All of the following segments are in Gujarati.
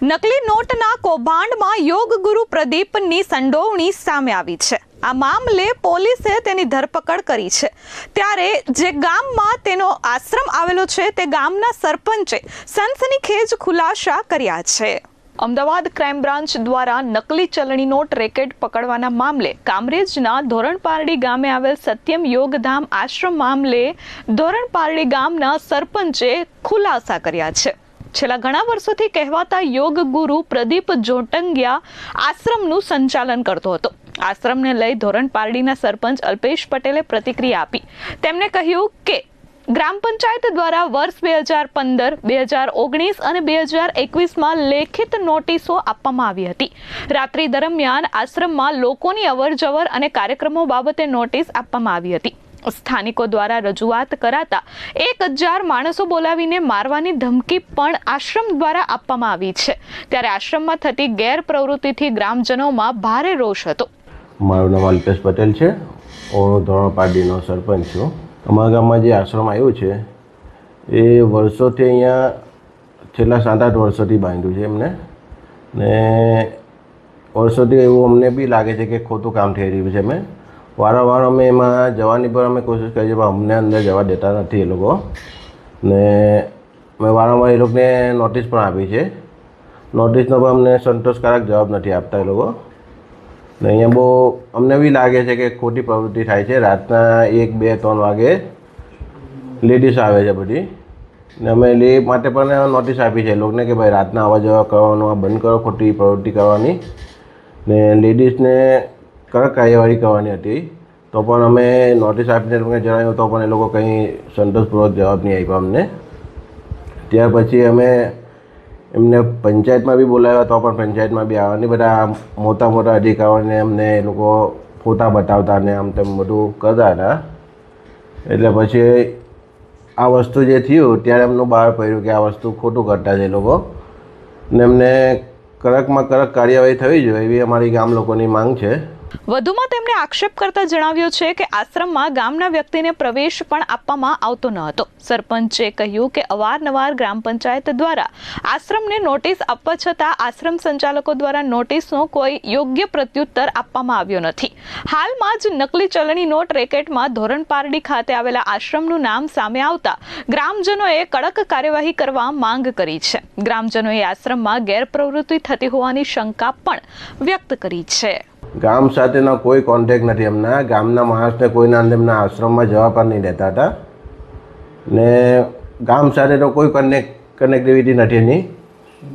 નકલી નોટના કૌભાંડમાં યોગ ગુરુ પ્રદીપની સંડોવણી સામે આવી છે। આ મામલે પોલીસે તેની ધરપકડ કરી છે। ત્યારે જે ગામમાં તેનો આશ્રમ આવેલો છે તે ગામના સરપંચે સનસનીખેજ ખુલાસા કર્યા છે। અમદાવાદ ક્રાઇમ બ્રાન્ચ દ્વારા નકલી ચલણી નોટ રેકેટ પકડવાના મામલે કામરેજના ધોરણપારડી ગામે આવેલ સત્યમ યોગધામ આશ્રમ મામલે ધોરણપારડી ગામના સરપંચે ખુલાસા કર્યા છે। છેલ્લા ઘણા વર્ષોથી કહેવાતા યોગ ગુરુ પ્રદીપ જોટંગિયા આશ્રમનું સંચાલન કરતો હતો। આશ્રમને લઈ ધોરણપારડીના સરપંચ અલ્પેશ પટેલે પ્રતિક્રિયા આપી। તેમણે કહ્યું કે ગ્રામ પંચાયત દ્વારા વર્ષ 2015, 2019 અને 2021માં લેખિત નોટિસો આપવામાં આવી હતી। રાત્રિ દરમિયાન આશ્રમમાં લોકોની અવરજવર અને કાર્યક્રમો બાબતે નોટિસ આપવામાં આવી હતી। સ્થાનિકો દ્વારા રજૂઆત કરાતા 1000 માણસો બોલાવીને મારવાની ધમકી પણ આશ્રમ દ્વારા આપવામાં આવી છે। ત્યારે આશ્રમમાં થતી ગેરપ્રવૃત્તિથી ગ્રામજનોમાં ભારે રોષ હતો। મારું નામ અલ્પેશ પટેલ છે। હું ધોરણપારડીનો સરપંચ છું। અમારા ગામમાં જે આશ્રમ આવ્યું છે એ વર્ષોથી અહીંયા છેલ્લા 7-8 વર્ષોથી બાંધ્યું છે એમને, ને વર્ષોથી એવું અમને બી લાગે છે કે ખોટું કામ થઈ રહ્યું છે। અમે વારંવાર અમે એમાં જવાની પર અમે કોશિશ કરીએ છીએ, પણ અમને અંદર જવા દેતા નથી એ લોકો, ને મેં વારંવાર એ લોકોને નોટિસ પણ આપી છે। નોટિસનો પણ અમને સંતોષકારક જવાબ નથી આપતા એ લોકો, ને અહીંયા બહુ અમને બી લાગે છે કે ખોટી પ્રવૃત્તિ થાય છે। રાતના 1, 2, 3 વાગે લેડીઝ આવે છે બધી, ને અમે એ માટે પણ નોટિસ આપી છે એ લોકોને કે ભાઈ રાતના આવવા જવા કરવાનું આ બંધ કરો, ખોટી પ્રવૃત્તિ કરવાની, ને લેડીઝને કડક કાર્યવાહી કરવાની હતી। તો પણ અમે નોટિસ આપીને એ લોકોને જણાવ્યું તો પણ એ લોકો કંઈ સંતોષપૂર્વક જવાબ નહીં આપ્યો અમને। ત્યાર પછી અમે એમને પંચાયતમાં બી બોલાવ્યા તો પણ પંચાયતમાં બી આવવાની બધા મોટા મોટા અધિકારીઓને અમને એ લોકો ફોટા બતાવતા ને આમ તેમ બધું કરતા હતા। એટલે પછી આ વસ્તુ જે થયું ત્યારે એમનું બહાર પડ્યું કે આ વસ્તુ ખોટું કરતા છે એ લોકો, ને એમને કડકમાં કડક કાર્યવાહી થવી જોઈએ એવી અમારી ગામ લોકોની માંગ છે। વધુમાં તેમણે આક્ષેપ કરતા જણાવ્યું છે કે આશ્રમમાં ગામના વ્યક્તિને પ્રવેશ પણ આપવામાં આવતો ન હતો। સરપંચે કહ્યું કે અવારનવાર ગ્રામ પંચાયત દ્વારા આશ્રમને નોટિસ આપવા છતાં આશ્રમ સંચાલકો દ્વારા નોટિસનો કોઈ યોગ્ય પ્રત્યુત્તર આપવામાં આવ્યો નથી। હાલમાં જ નકલી ચલણી નોટ રેકેટમાં ધોરણપારડી ખાતે આવેલા આશ્રમનું નામ સામે આવતા ગ્રામજનોએ કડક કાર્યવાહી કરવા માંગ કરી છે। ગ્રામજનોએ આશ્રમમાં ગેરપ્રવૃત્તિ થતી હોવાની શંકા પણ વ્યક્ત કરી છે। ગામ સાથેનો કોઈ કોન્ટેક્ટ નથી એમના, ગામના માણસને કોઈના અંદર એમના આશ્રમમાં જવા પણ નહીં દેતા હતા, ને ગામ સાથેનો કોઈ કનેક્ટિવિટી નથી એની,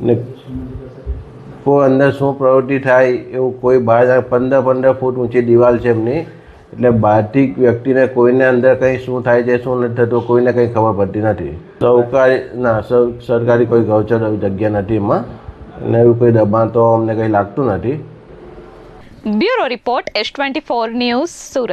ને કોઈ અંદર શું પ્રવૃત્તિ થાય એવું કોઈ બહાર 15 ફૂટ ઊંચી દિવાલ છે એમની, એટલે બહારથી વ્યક્તિને કોઈને અંદર કંઈ શું થાય છે શું નથી થતું કોઈને કંઈ ખબર પડતી નથી। સરકારી કોઈ ગૌચર જગ્યા નથી એમાં, અને એવું કોઈ દબાણ તો અમને કંઈ લાગતું નથી। Bureau report S24 news Surat.